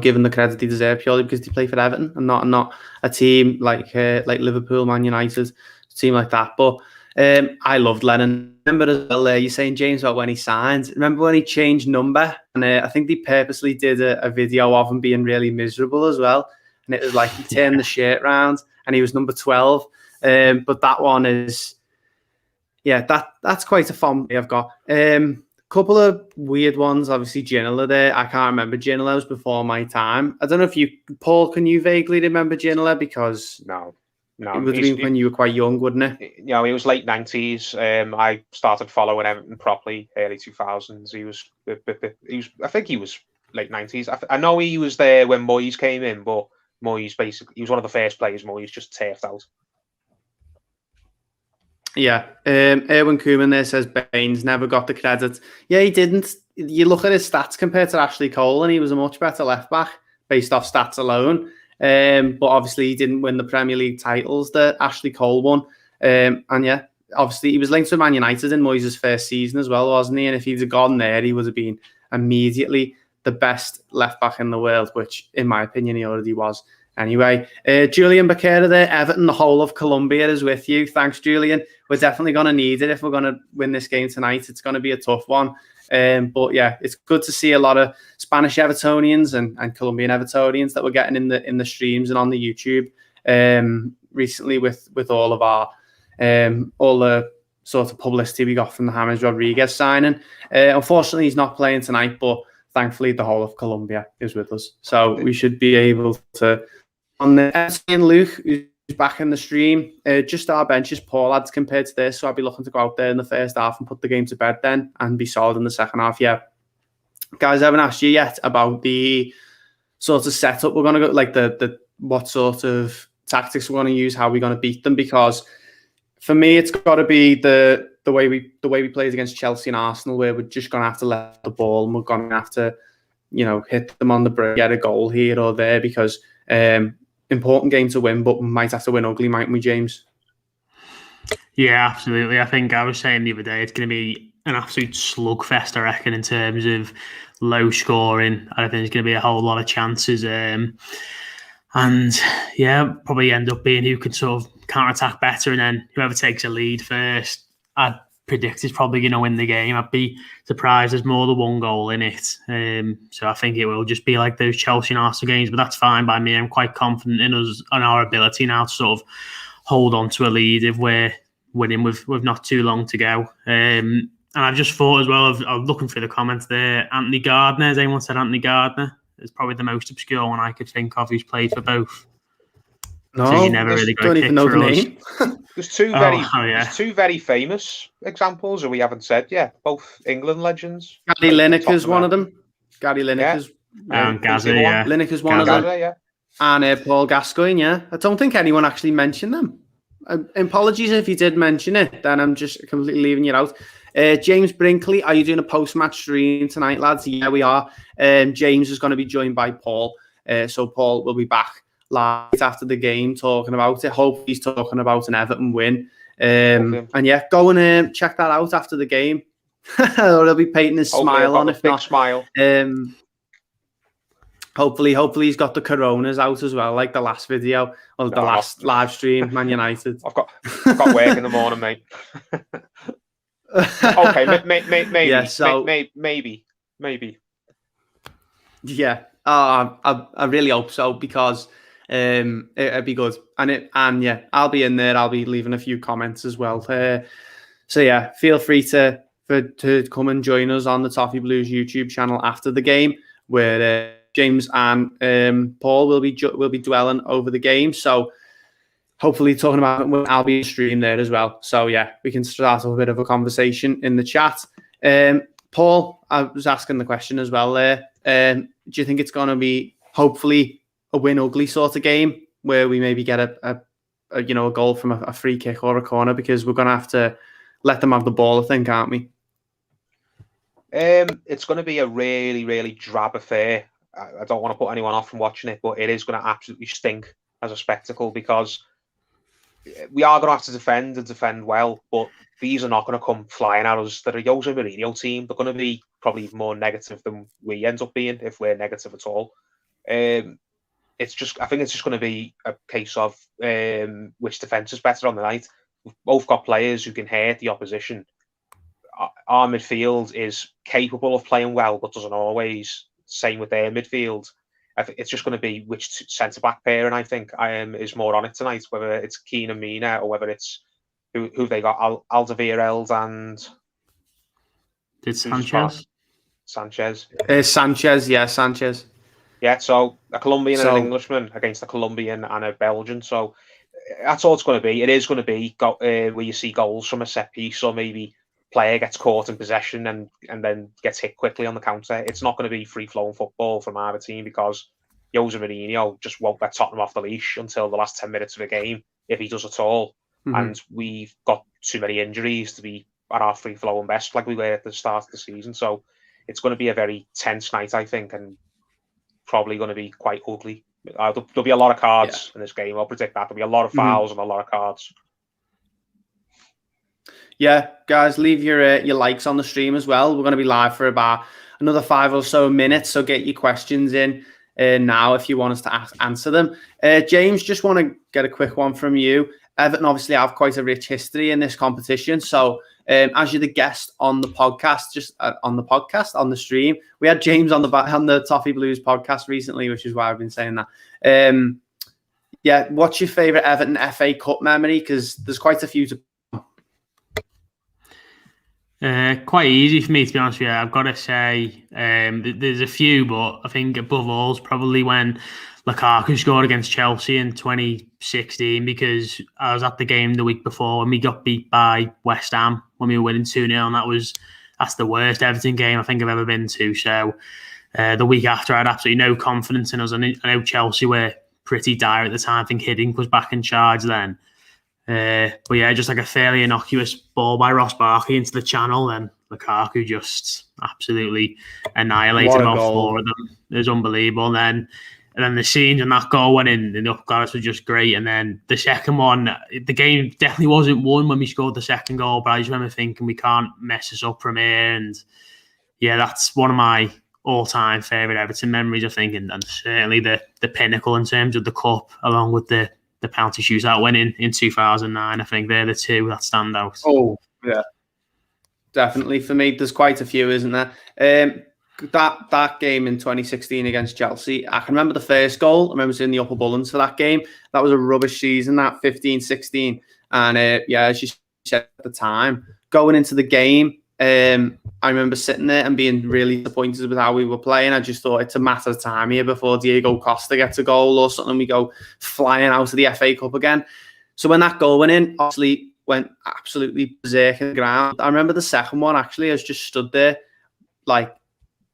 A: given the credit they deserve purely because they play for Everton and not a team like Liverpool, Man United, a team like that. But I loved Lennon. Remember as well, you're saying, James, about when he signed. Remember when he changed number? And I think they purposely did a video of him being really miserable as well. And it was like he turned the shirt round and he was number 12. But that one is, that's quite a fun I've got. Couple of weird ones. Obviously, Ginola there. I can't remember. Ginola was before my time. I don't know if Paul, can you vaguely remember Ginola? Because
C: No.
A: It would have been when you were quite young, wouldn't it?
C: It was late 90s. I started following Everton properly early 2000s. He was I think he was late 90s. I know he was there when Moyes came in, but Moyes he was one of the first players Moyes just turfed out.
A: Yeah. Erwin Koeman there says Baines never got the credit. Yeah, he didn't. You look at his stats compared to Ashley Cole, and he was a much better left back based off stats alone. But obviously he didn't win the Premier League titles that Ashley Cole won. And obviously he was linked to Man United in Moyes' first season as well, wasn't he? And if he'd have gone there, he would have been immediately the best left back in the world, which in my opinion he already was. Anyway, Julian Becerra there, Everton, the whole of Colombia is with you. Thanks, Julian. We're definitely going to need it if we're going to win this game tonight. It's going to be a tough one. But yeah, it's good to see a lot of Spanish Evertonians and Colombian Evertonians that we're getting in the streams and on the YouTube recently with all of our all the sort of publicity we got from the James Rodriguez signing. Unfortunately, he's not playing tonight, but thankfully the whole of Colombia is with us, so we should be able to. On the Luke, who's back in the stream, just our benches, poor lads compared to this, so I'd be looking to go out there in the first half and put the game to bed then and be solid in the second half. Yeah, guys, I haven't asked you yet about the sort of setup we're going to go, like the what sort of tactics we're going to use, how we're going to beat them, because for me it's got to be the way we played against Chelsea and Arsenal, where we're just going to have to let the ball and we're going to have to, hit them on the break, get a goal here or there, because important game to win, but we might have to win ugly, mightn't we, James?
B: Yeah, absolutely. I think I was saying the other day, it's going to be an absolute slugfest, I reckon, in terms of low scoring. I think there's going to be a whole lot of chances. And yeah, probably end up being who can sort of counter-attack better, and then whoever takes a lead first, I'd predict is probably going to win the game. I'd be surprised there's more than one goal in it. So I think it will just be like those Chelsea and Arsenal games, but that's fine by me. I'm quite confident in us and our ability now to sort of hold on to a lead if we're winning with not too long to go. And I've just thought as well, I was looking through the comments there, Anthony Gardner, has anyone said Anthony Gardner? It's probably the most obscure one I could think of who's played for both.
A: No,
B: so you never really got
A: don't even know the name.
C: There's two very famous examples that we haven't said yet. Both England legends.
A: Gary Lineker's one of them. Gary Lineker's Lineker's one of them. Yeah. And Paul Gascoigne, yeah. I don't think anyone actually mentioned them. Apologies if you did mention it, then I'm just completely leaving you out. James Brinkley, are you doing a post-match stream tonight, lads? Yeah, we are. James is going to be joined by Paul. So Paul will be back live after the game talking about it. Hope he's talking about an Everton win. And yeah, go and check that out after the game. Or he'll be painting his smile on, if not.
C: Smile.
A: Hopefully he's got the coronas out as well, like the last video or the last live stream, Man United.
C: I've got work in the morning, mate. Okay, maybe. Yeah, so maybe. Yeah, I really hope so, because it'd be good, and yeah, I'll be in there. I'll be leaving a few comments as well. So yeah, feel free to come and join us on the Toffee Blues YouTube channel after the game, where James and Paul will be dwelling over the game. So hopefully talking about it, I'll be stream there as well. So yeah, we can start a bit of a conversation in the chat. Paul, I was asking the question as well there. Do you think it's going to be hopefully a win ugly sort of game, where we maybe get a goal from a free kick or a corner, because we're going to have to let them have the ball, I think, aren't we? It's going to be a really, really drab affair. I don't want to put anyone off from watching it, but it is going to absolutely stink as a spectacle, because we are going to have to defend and defend well, but these are not going to come flying at us. They're a Jose Mourinho team. They're going to be probably more negative than we end up being, if we're negative at all. I think it's just going to be a case of which defence is better on the night. We've both got players who can hurt the opposition. Our midfield is capable of playing well, but doesn't always. Same with their midfield. I think it's just going to be which centre-back pairing, I think, is more on it tonight, whether it's Keane and Mina, or whether it's who they got, Alderweireld and...
B: Did Sanchez?
C: Sanchez.
A: Sanchez.
C: Yeah, so a Colombian and an Englishman against a Colombian and a Belgian. So that's all it's going to be. It is going to be where you see goals from a set piece, or maybe player gets caught in possession and then gets hit quickly on the counter. It's not going to be free-flowing football from either team, because Jose Mourinho just won't let Tottenham off the leash until the last 10 minutes of the game, if he does at all. Mm-hmm. And we've got too many injuries to be at our free-flowing best like we were at the start of the season. So it's going to be a very tense night, I think, and probably going to be quite ugly. There'll be a lot of cards in this game. I'll predict that. There'll be a lot of fouls and a lot of cards.
A: Yeah, guys, leave your likes on the stream as well. We're going to be live for about another 5 or so minutes, so get your questions in now if you want us to answer them. James, just want to get a quick one from you. Everton obviously have quite a rich history in this competition, so as you're the guest on the podcast, on the stream, we had James on the Toffee Blues podcast recently, which is why I've been saying that. Yeah, what's your favourite Everton FA Cup memory? Because there's quite a few to.
B: Quite easy for me, to be honest with you. I've got to say, there's a few, but I think above all is probably when Lukaku scored against Chelsea in 2016, because I was at the game the week before when we got beat by West Ham when we were winning 2-0, and that's the worst Everton game I think I've ever been to. So the week after, I had absolutely no confidence in us. I know Chelsea were pretty dire at the time. I think Hiddink was back in charge then. But yeah, just like a fairly innocuous ball by Ross Barkley into the channel, and Lukaku just absolutely annihilated him all 4 of them. It was unbelievable. And then the scenes and that goal went in the up-glass were just great. And then the second one, the game definitely wasn't won when we scored the second goal, but I just remember thinking we can't mess this up from here. And yeah, that's one of my all-time favourite Everton memories, I think, and certainly the pinnacle in terms of the cup, along with the penalty shootout win in 2009. I think they're the two that stand out.
A: Oh, yeah. Definitely. For me, there's quite a few, isn't there? That game in 2016 against Chelsea, I can remember the first goal. I remember seeing the upper Bullens for that game. That was a rubbish season, that 15-16. And yeah, as you said at the time, going into the game, I remember sitting there and being really disappointed with how we were playing. I just thought it's a matter of time here before Diego Costa gets a goal or something. We go flying out of the FA Cup again. So when that goal went in, obviously went absolutely berserk in the ground. I remember the second one, actually, I was just stood there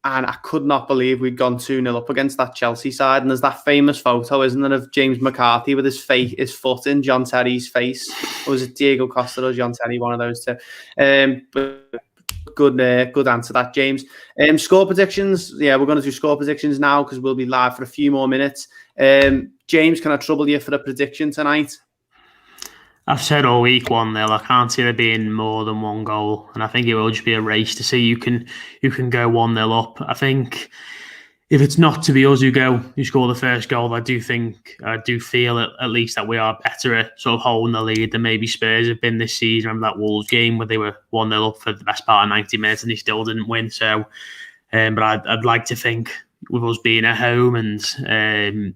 A: and I could not believe we'd gone 2-0 up against that Chelsea side. And there's that famous photo, isn't there, of James McCarthy with his foot in John Terry's face. Or was it Diego Costa or John Terry, one of those two? But good answer that, James. Score predictions. Yeah, we're going to do score predictions now because we'll be live for a few more minutes. James, can I trouble you for the prediction tonight?
B: I've said all week 1-0. I can't see there being more than one goal, and I think it will just be a race to see who can go 1-0 up. I think if it's not to be us who score the first goal, I do feel at least that we are better at sort of holding the lead than maybe Spurs have been this season. I remember that Wolves game where they were 1-0 up for the best part of 90 minutes and they still didn't win. So, but I'd like to think with us being at home and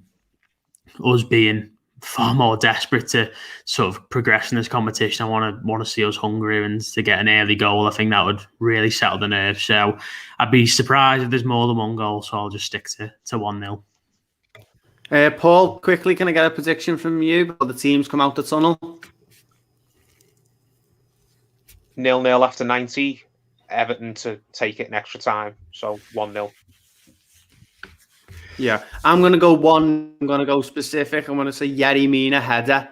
B: us being far more desperate to sort of progress in this competition, I want to see us hungry and to get an early goal. I think that would really settle the nerves. So I'd be surprised if there's more than one goal. So I'll just stick to 1-0.
A: Paul, quickly, can I get a prediction from you before the teams come out the tunnel?
C: 0-0 after 90. Everton to take it in extra time. So 1-0.
A: Yeah, I'm going to go one. I'm going to go specific. I'm going to say Yerry Mina header.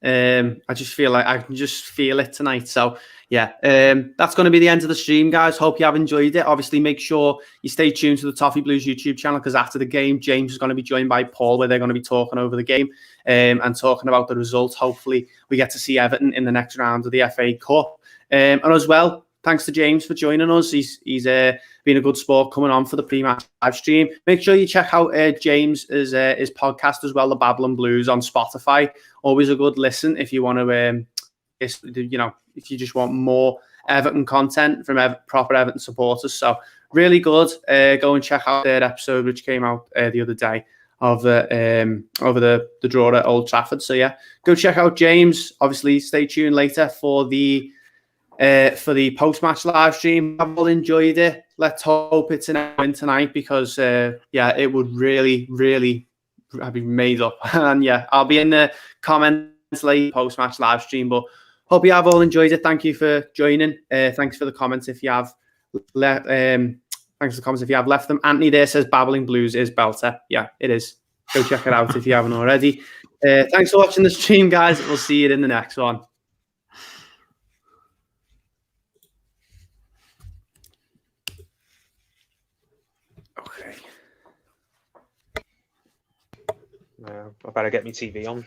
A: I just feel like I can just feel it tonight. So yeah, that's going to be the end of the stream, guys. Hope you have enjoyed it. Obviously, make sure you stay tuned to the Toffee Blues YouTube channel because after the game, James is going to be joined by Paul, where they're going to be talking over the game and talking about the results. Hopefully, we get to see Everton in the next round of the FA Cup. And as well, thanks to James for joining us. He's been a good sport coming on for the pre-match live stream. Make sure you check out James' his podcast as well, the Babbling Blues on Spotify. Always a good listen if you want to, if you just want more Everton content from proper Everton supporters. So really good. Go and check out their episode, which came out the other day of over the draw at Old Trafford. So yeah, go check out James. Obviously, stay tuned later for the post-match live stream. I've all enjoyed it. Let's hope it's an win tonight because it would really, really be made up. And yeah, I'll be in the comments later post-match live stream. But hope you have all enjoyed it. Thank you for joining. Thanks for the comments if you have left. Thanks for the comments if you have left them. Anthony there says Babbling Blues is belter. Yeah, it is. Go check it out if you haven't already. Thanks for watching the stream, guys. We'll see you in the next one. Okay.
C: I better get my TV on.